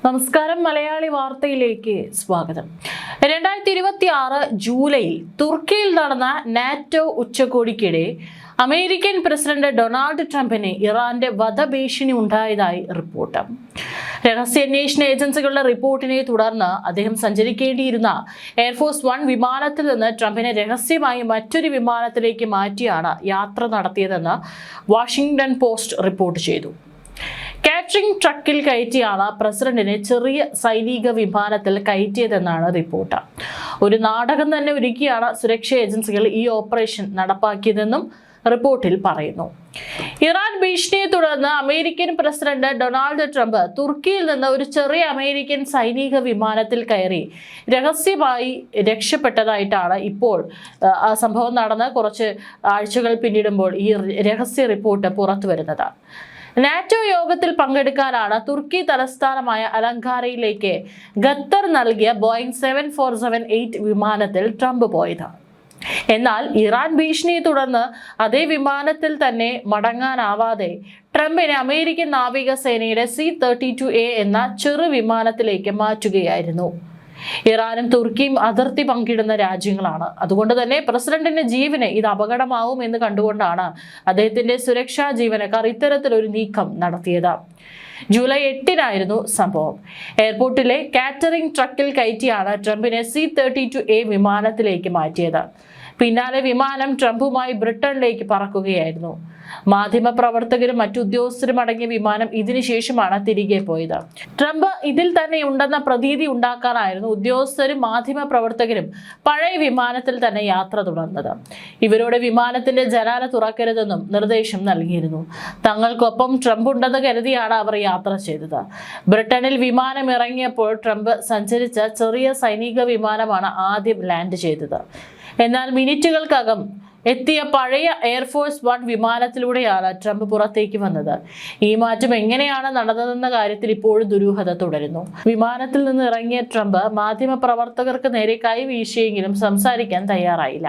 നമസ്കാരം. മലയാളി വാർത്തയിലേക്ക് സ്വാഗതം. 2026 ജൂലൈയിൽ തുർക്കിയിൽ നടന്ന നാറ്റോ ഉച്ചകോടിക്കിടെ അമേരിക്കൻ പ്രസിഡന്റ് ഡൊണാൾഡ് ട്രംപിന് ഇറാന്റെ വധഭീഷണി ഉണ്ടായതായി റിപ്പോർട്ട്. രഹസ്യാന്വേഷണ ഏജൻസികളുടെ റിപ്പോർട്ടിനെ തുടർന്ന് അദ്ദേഹം സഞ്ചരിക്കേണ്ടിയിരുന്ന എയർഫോഴ്സ് 1 വിമാനത്തിൽ നിന്ന് ട്രംപിനെ രഹസ്യമായി മറ്റൊരു വിമാനത്തിലേക്ക് മാറ്റിയാണ് യാത്ര നടത്തിയതെന്ന് വാഷിംഗ്ടൺ പോസ്റ്റ് റിപ്പോർട്ട് ചെയ്തു. കാറ്ററിംഗ് ട്രക്കിൽ കയറ്റിയാണ് പ്രസിഡന്റിനെ ചെറിയ സൈനിക വിമാനത്തിൽ കയറ്റിയതെന്നാണ് റിപ്പോർട്ട്. ഒരു നാടകം തന്നെ ഒരുക്കിയാണ് സുരക്ഷാ ഏജൻസികൾ ഈ ഓപ്പറേഷൻ നടപ്പാക്കിയതെന്നും റിപ്പോർട്ടിൽ പറയുന്നു. ഇറാൻ ഭീഷണിയെ തുടർന്ന് അമേരിക്കൻ പ്രസിഡന്റ് ഡൊണാൾഡ് ട്രംപ് തുർക്കിയിൽ നിന്ന് ഒരു ചെറിയ അമേരിക്കൻ സൈനിക വിമാനത്തിൽ കയറി രഹസ്യമായി രക്ഷപ്പെട്ടതായിട്ടാണ് ഇപ്പോൾ ആ സംഭവം നടന്ന് കുറച്ച് ആഴ്ചകൾ പിന്നിടുമ്പോൾ ഈ രഹസ്യ റിപ്പോർട്ട് പുറത്തു വരുന്നത്. നാറ്റോ യോഗത്തിൽ പങ്കെടുക്കാനാണ് തുർക്കി തലസ്ഥാനമായ അലങ്കാരയിലേക്ക് ഖത്തർ നൽകിയ ബോയിങ് 7478 വിമാനത്തിൽ ട്രംപ് പോയത്. എന്നാൽ ഇറാൻ ഭീഷണിയെ തുടർന്ന് അതേ വിമാനത്തിൽ തന്നെ മടങ്ങാനാവാതെ ട്രംപിനെ അമേരിക്കൻ നാവികസേനയുടെ C-32A എന്ന ചെറു വിമാനത്തിലേക്ക് മാറ്റുകയായിരുന്നു. ഇറാനും തുർക്കിയും അതിർത്തി പങ്കിടുന്ന രാജ്യങ്ങളാണ്. അതുകൊണ്ട് തന്നെ പ്രസിഡന്റിന്റെ ജീവന് ഇത് അപകടമാവും എന്ന് കണ്ടുകൊണ്ടാണ് അദ്ദേഹത്തിന്റെ സുരക്ഷാ ജീവനക്കാർ ഇത്തരത്തിലൊരു നീക്കം നടത്തിയത്. ജൂലൈ 8-നായിരുന്നു സംഭവം. എയർപോർട്ടിലെ കാറ്ററിംഗ് ട്രക്കിൽ കയറ്റിയാണ് ട്രംപിനെ C-32A വിമാനത്തിലേക്ക് മാറ്റിയത്. പിന്നാലെ വിമാനം ട്രംപുമായി ബ്രിട്ടനിലേക്ക് പറക്കുകയായിരുന്നു. മാധ്യമപ്രവർത്തകരും മറ്റു ഉദ്യോഗസ്ഥരും അടങ്ങിയ വിമാനം ഇതിനുശേഷമാണ് തിരികെ പോയത്. ട്രംപ് ഇതിൽ തന്നെ ഉണ്ടെന്ന പ്രതീതി ഉണ്ടാക്കാനായിരുന്നു ഉദ്യോഗസ്ഥരും മാധ്യമപ്രവർത്തകരും പഴയ വിമാനത്തിൽ തന്നെ യാത്ര തുടർന്നത്. ഇവരോട് വിമാനത്തിന്റെ ജനാല തുറക്കരുതെന്നും നിർദ്ദേശം നൽകിയിരുന്നു. തങ്ങൾക്കൊപ്പം ട്രംപ് ഉണ്ടെന്ന് കരുതിയാണ് അവർ യാത്ര ചെയ്തത്. ബ്രിട്ടനിൽ വിമാനം ഇറങ്ങിയപ്പോൾ ട്രംപ് സഞ്ചരിച്ച ചെറിയ സൈനിക വിമാനമാണ് ആദ്യം ലാൻഡ് ചെയ്തത്. എന്നാൽ മിനിറ്റുകൾക്കകം എത്തിയ പഴയ എയർഫോഴ്സ് 1 വിമാനത്തിലൂടെയാണ് ട്രംപ് പുറത്തേക്ക് വന്നത്. ഈ മാറ്റം എങ്ങനെയാണ് നടന്നതെന്ന കാര്യത്തിൽ ഇപ്പോഴും ദുരൂഹത തുടരുന്നു. വിമാനത്തിൽ നിന്ന് ഇറങ്ങിയ ട്രംപ് മാധ്യമ പ്രവർത്തകർക്ക് നേരെ കൈ വീശിയെങ്കിലും സംസാരിക്കാൻ തയ്യാറായില്ല.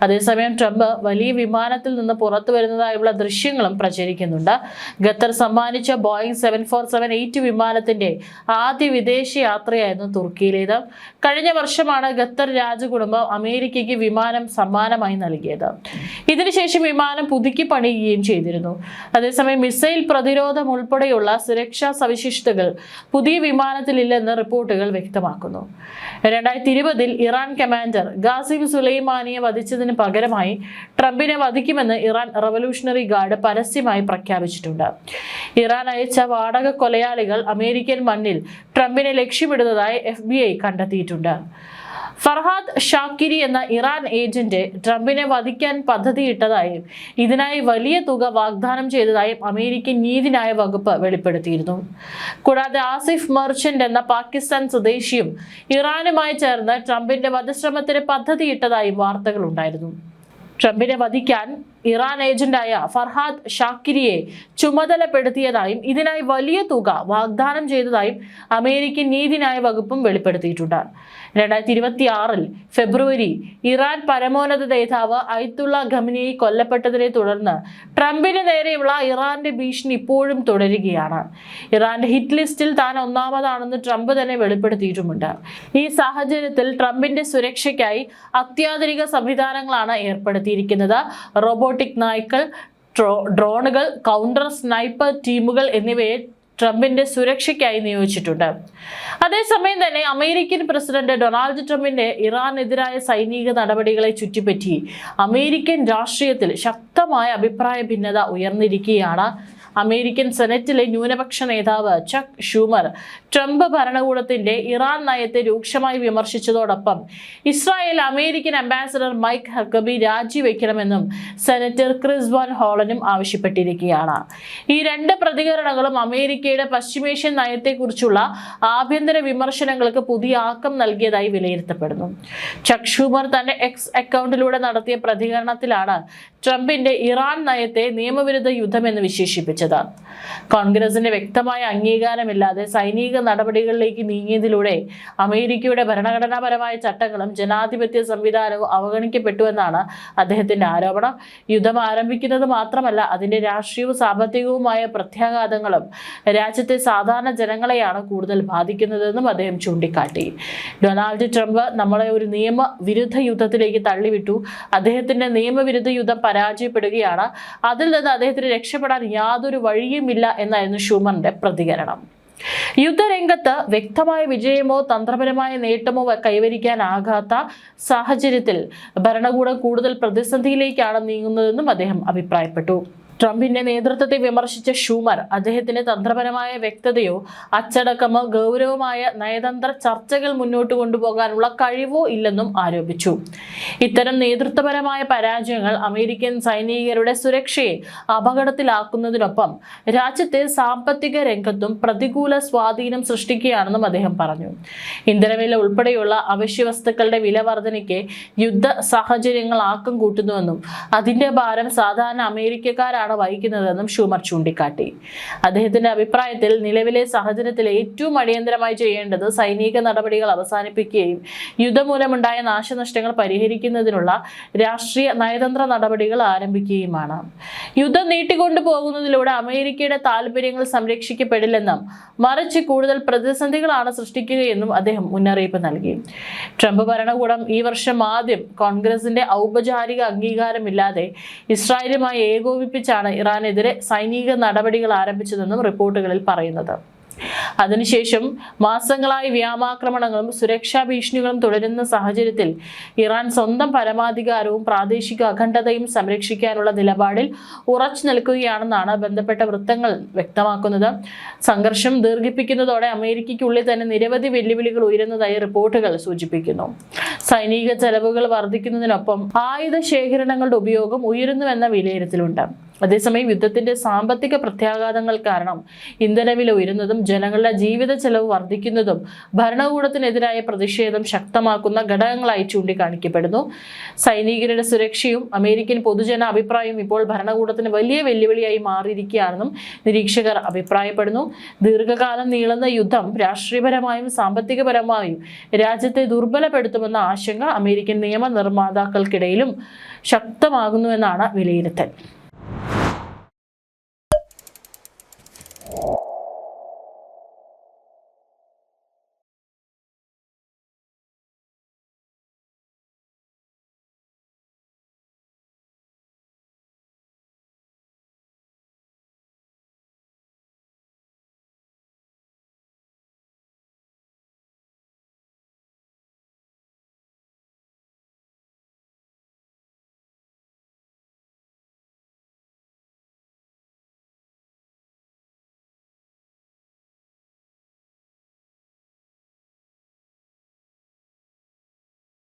അതേസമയം ട്രംപ് വലിയ വിമാനത്തിൽ നിന്ന് പുറത്തു വരുന്നതായുള്ള ദൃശ്യങ്ങളും പ്രചരിക്കുന്നുണ്ട്. ഖത്തർ സമ്മാനിച്ച ബോയിങ് 7478 വിമാനത്തിന്റെ ആദ്യ വിദേശ യാത്രയായിരുന്നു തുർക്കിയിലേത്. കഴിഞ്ഞ വർഷമാണ് ഖത്തർ രാജകുടുംബം അമേരിക്കയ്ക്ക് വിമാനം സമ്മാനമായി നൽകിയത്. ഇതിനുശേഷം വിമാനം പുതുക്കി പണിയുകയും ചെയ്തിരുന്നു. അതേസമയം മിസൈൽ പ്രതിരോധം ഉൾപ്പെടെയുള്ള സുരക്ഷാ സവിശേഷതകൾ പുതിയ വിമാനത്തിലില്ലെന്ന് റിപ്പോർട്ടുകൾ വ്യക്തമാക്കുന്നു. 2020-ൽ ഇറാൻ കമാൻഡർ ഖാസിം സുലൈമാനിയെ വധിച്ചതിന് പകരമായി ട്രംപിനെ വധിക്കുമെന്ന് ഇറാൻ റവല്യൂഷണറി ഗാർഡ് പരസ്യമായി പ്രഖ്യാപിച്ചിട്ടുണ്ട്. ഇറാൻ അയച്ച വാടക കൊലയാളികൾ അമേരിക്കൻ മണ്ണിൽ ട്രംപിനെ ലക്ഷ്യമിടുന്നതായി FBI കണ്ടെത്തിയിട്ടുണ്ട്. ഫർഹാദ് ഷാക്കിരി എന്ന ഇറാൻ ഏജന്റ് ട്രംപിനെ വധിക്കാൻ പദ്ധതിയിട്ടതായും ഇതിനായി വലിയ തുക വാഗ്ദാനം ചെയ്തതായും അമേരിക്കൻ നീതിന്യായ വകുപ്പ് വെളിപ്പെടുത്തിയിരുന്നു. കൂടാതെ ആസിഫ് മെർച്ചന്റ് എന്ന പാകിസ്ഥാൻ സ്വദേശിയും ഇറാനുമായി ചേർന്ന് ട്രംപിന്റെ വധശ്രമത്തിന് പദ്ധതിയിട്ടതായും വാർത്തകളുണ്ടായിരുന്നു. ട്രംപിനെ വധിക്കാൻ ഇറാൻ ഏജന്റായ ഫർഹാദ് ഷാക്കിരിയെ ചുമതലപ്പെടുത്തിയതായും ഇതിനായി വലിയ തുക വാഗ്ദാനം ചെയ്തതായും അമേരിക്കൻ നീതിന്യായ വകുപ്പും വെളിപ്പെടുത്തിയിട്ടുണ്ട്. 2026 ഫെബ്രുവരി ഇറാൻ പരമോന്നത നേതാവ് അയത്തുള്ള ഖമനേയി കൊല്ലപ്പെട്ടതിനെ തുടർന്ന് ട്രംപിന് നേരെയുള്ള ഇറാന്റെ ഭീഷണി ഇപ്പോഴും തുടരുകയാണ്. ഇറാന്റെ ഹിറ്റ് ലിസ്റ്റിൽ താൻ ഒന്നാമതാണെന്ന് ട്രംപ് തന്നെ വെളിപ്പെടുത്തിയിട്ടുമുണ്ട്. ഈ സാഹചര്യത്തിൽ ട്രംപിന്റെ സുരക്ഷയ്ക്കായി അത്യാധുനിക സംവിധാനങ്ങളാണ് ഏർപ്പെടുത്തിയിരിക്കുന്നത്. റോബോട്ടിക് നായ്ക്കൾ, ഡ്രോണുകൾ, കൗണ്ടർ സ്നൈപ്പർ ടീമുകൾ എന്നിവയെ ട്രംപിന്റെ സുരക്ഷയ്ക്കായി നിയോഗിച്ചിട്ടുണ്ട്. അതേസമയം തന്നെ അമേരിക്കൻ പ്രസിഡന്റ് ഡൊണാൾഡ് ട്രംപിന്റെ ഇറാനെതിരായ സൈനിക നടപടികളെ ചുറ്റിപ്പറ്റി അമേരിക്കൻ രാഷ്ട്രീയത്തിൽ ശക്തമായ അഭിപ്രായ ഭിന്നത ഉയർന്നിരിക്കുകയാണ്. അമേരിക്കൻ സെനറ്റിലെ ന്യൂനപക്ഷ നേതാവ് ചക്ക് ഷൂമർ ട്രംപ് ഭരണകൂടത്തിന്റെ ഇറാൻ നയത്തെ രൂക്ഷമായി വിമർശിച്ചതോടൊപ്പം Israel American ambassador Mike Huckabee രാജിവെക്കണമെന്നും സെനറ്റർ ക്രിസ് വാൻ ഹോളനും ആവശ്യപ്പെട്ടിരിക്കുകയാണ്. ഈ രണ്ട് പ്രതികരണങ്ങളും അമേരിക്കയുടെ പശ്ചിമേഷ്യൻ നയത്തെക്കുറിച്ചുള്ള ആഭ്യന്തര വിമർശനങ്ങൾക്ക് പുതിയ ആക്കം നൽകിയതായി വിലയിരുത്തപ്പെടുന്നു. ചക്ക് ഷൂമർ തന്റെ എക്സ് അക്കൗണ്ടിലൂടെ നടത്തിയ പ്രതികരണത്തിലാണ് ട്രംപിന്റെ ഇറാൻ നയത്തെ നിയമവിരുദ്ധ യുദ്ധമെന്ന് വിശേഷിപ്പിച്ചത്. ആരംഭിച്ചത്. കോൺഗ്രസിന്റെ വ്യക്തമായ അംഗീകാരമില്ലാതെ സൈനിക നടപടികളിലേക്ക് നീങ്ങിയതിലൂടെ അമേരിക്കയുടെ ഭരണഘടനാപരമായ ചട്ടങ്ങളും ജനാധിപത്യ സംവിധാനവും അവഗണിക്കപ്പെട്ടുവെന്നാണ് അദ്ദേഹത്തിന്റെ ആരോപണം. യുദ്ധം ആരംഭിക്കുന്നത് മാത്രമല്ല, അതിന്റെ രാഷ്ട്രീയവും സാമ്പത്തികവുമായ പ്രത്യാഘാതങ്ങളും രാജ്യത്തെ സാധാരണ ജനങ്ങളെയാണ് കൂടുതൽ ബാധിക്കുന്നതെന്നും അദ്ദേഹം ചൂണ്ടിക്കാട്ടി. ഡൊണാൾഡ് ട്രംപ് നമ്മളെ ഒരു നിയമവിരുദ്ധ യുദ്ധത്തിലേക്ക് തള്ളിവിട്ടു. അദ്ദേഹത്തിന്റെ നിയമവിരുദ്ധ യുദ്ധം പരാജയപ്പെടുകയാണ്. അതിൽ നിന്ന് അദ്ദേഹത്തിന് രക്ഷപ്പെടാൻ യാതൊരു വഴിയുമില്ല എന്നായിരുന്നു ഷൂമറിന്റെ പ്രതികരണം. യുദ്ധരംഗത്ത് വ്യക്തമായ വിജയമോ തന്ത്രപരമായ നേട്ടമോ കൈവരിക്കാനാകാത്ത സാഹചര്യത്തിൽ ഭരണകൂടം കൂടുതൽ പ്രതിസന്ധിയിലേക്കാണ് നീങ്ങുന്നതെന്നും അദ്ദേഹം അഭിപ്രായപ്പെട്ടു. ട്രംപിന്റെ നേതൃത്വത്തെ വിമർശിച്ച ഷൂമർ അദ്ദേഹത്തിന് തന്ത്രപരമായ വ്യക്തതയോ അച്ചടക്കമോ ഗൗരവമായ നയതന്ത്ര ചർച്ചകൾ മുന്നോട്ട് കൊണ്ടുപോകാനുള്ള കഴിവോ ഇല്ലെന്നും ആരോപിച്ചു. ഇത്തരം നേതൃത്വപരമായ പരാജയങ്ങൾ അമേരിക്കൻ സൈനികരുടെ സുരക്ഷയെ അപകടത്തിലാക്കുന്നതിനൊപ്പം രാജ്യത്തെ സാമ്പത്തിക രംഗത്തും പ്രതികൂല സ്വാധീനം സൃഷ്ടിക്കുകയാണെന്നും അദ്ദേഹം പറഞ്ഞു. ഇന്ധനവില ഉൾപ്പെടെയുള്ള അവശ്യ വസ്തുക്കളുടെ വില വർധനയ്ക്ക് യുദ്ധ സാഹചര്യങ്ങൾ ആക്കം കൂട്ടുന്നുവെന്നും അതിന്റെ ഭാരം സാധാരണ അമേരിക്കക്കാരാണ് വഹിക്കുന്നതെന്നും ഷൂമർ ചൂണ്ടിക്കാട്ടി. അദ്ദേഹത്തിന്റെ അഭിപ്രായത്തിൽ നിലവിലെ സാഹചര്യത്തിൽ ഏറ്റവും അടിയന്തരമായി ചെയ്യേണ്ടത് സൈനിക നടപടികൾ അവസാനിപ്പിക്കുകയും യുദ്ധം മൂലമുണ്ടായ നാശനഷ്ടങ്ങൾ പരിഹരിക്കുന്നതിനുള്ള രാഷ്ട്രീയ നയതന്ത്ര നടപടികൾ ആരംഭിക്കുകയുമാണ്. യുദ്ധം നീട്ടിക്കൊണ്ടു പോകുന്നതിലൂടെ അമേരിക്കയുടെ താൽപര്യങ്ങൾ സംരക്ഷിക്കപ്പെടില്ലെന്നും മറിച്ച് കൂടുതൽ പ്രതിസന്ധികളാണ് സൃഷ്ടിക്കുകയെന്നും അദ്ദേഹം മുന്നറിയിപ്പ് നൽകി. ട്രംപ് ഭരണകൂടം ഈ വർഷം ആദ്യം കോൺഗ്രസിന്റെ ഔപചാരിക അംഗീകാരമില്ലാതെ ഇസ്രായേലുമായി ഏകോപിപ്പിച്ച ഇറാനെതിരെ സൈനിക നടപടികൾ ആരംഭിച്ചതെന്നും റിപ്പോർട്ടുകളിൽ പറയുന്നത്. അതിനുശേഷം മാസങ്ങളായി വ്യോമാക്രമണങ്ങളും സുരക്ഷാ ഭീഷണികളും തുടരുന്ന സാഹചര്യത്തിൽ ഇറാൻ സ്വന്തം പരമാധികാരവും പ്രാദേശിക അഖണ്ഡതയും സംരക്ഷിക്കാനുള്ള നിലപാടിൽ ഉറച്ചു നിൽക്കുകയാണെന്നാണ് ബന്ധപ്പെട്ട വൃത്തങ്ങൾ വ്യക്തമാക്കുന്നത്. സംഘർഷം ദീർഘിപ്പിക്കുന്നതോടെ അമേരിക്കയ്ക്കുള്ളിൽ തന്നെ നിരവധി വെല്ലുവിളികൾ ഉയരുന്നതായി റിപ്പോർട്ടുകൾ സൂചിപ്പിക്കുന്നു. സൈനിക ചെലവുകൾ വർദ്ധിക്കുന്നതിനൊപ്പം ആയുധ ശേഖരണങ്ങളുടെ ഉപയോഗം ഉയരുന്നുവെന്ന വിലയിരുത്തലുണ്ട്. അതേസമയം യുദ്ധത്തിന്റെ സാമ്പത്തിക പ്രത്യാഘാതങ്ങൾ കാരണം ഇന്ധനവില ഉയരുന്നതും ജനങ്ങളുടെ ജീവിത ചെലവ് വർദ്ധിക്കുന്നതും ഭരണകൂടത്തിനെതിരായ പ്രതിഷേധം ശക്തമാക്കുന്ന ഘടകങ്ങളായി ചൂണ്ടിക്കാണിക്കപ്പെടുന്നു. സൈനികരുടെ സുരക്ഷയും അമേരിക്കൻ പൊതുജന അഭിപ്രായവും ഇപ്പോൾ ഭരണകൂടത്തിന് വലിയ വെല്ലുവിളിയായി മാറിയിരിക്കുകയാണെന്നും നിരീക്ഷകർ അഭിപ്രായപ്പെടുന്നു. ദീർഘകാലം നീളുന്ന യുദ്ധം രാഷ്ട്രീയപരമായും സാമ്പത്തികപരമായും രാജ്യത്തെ ദുർബലപ്പെടുത്തുമെന്ന ആശങ്ക അമേരിക്കൻ നിയമ നിർമ്മാതാക്കൾക്കിടയിലും ശക്തമാകുന്നുവെന്നാണ് വിലയിരുത്തൽ.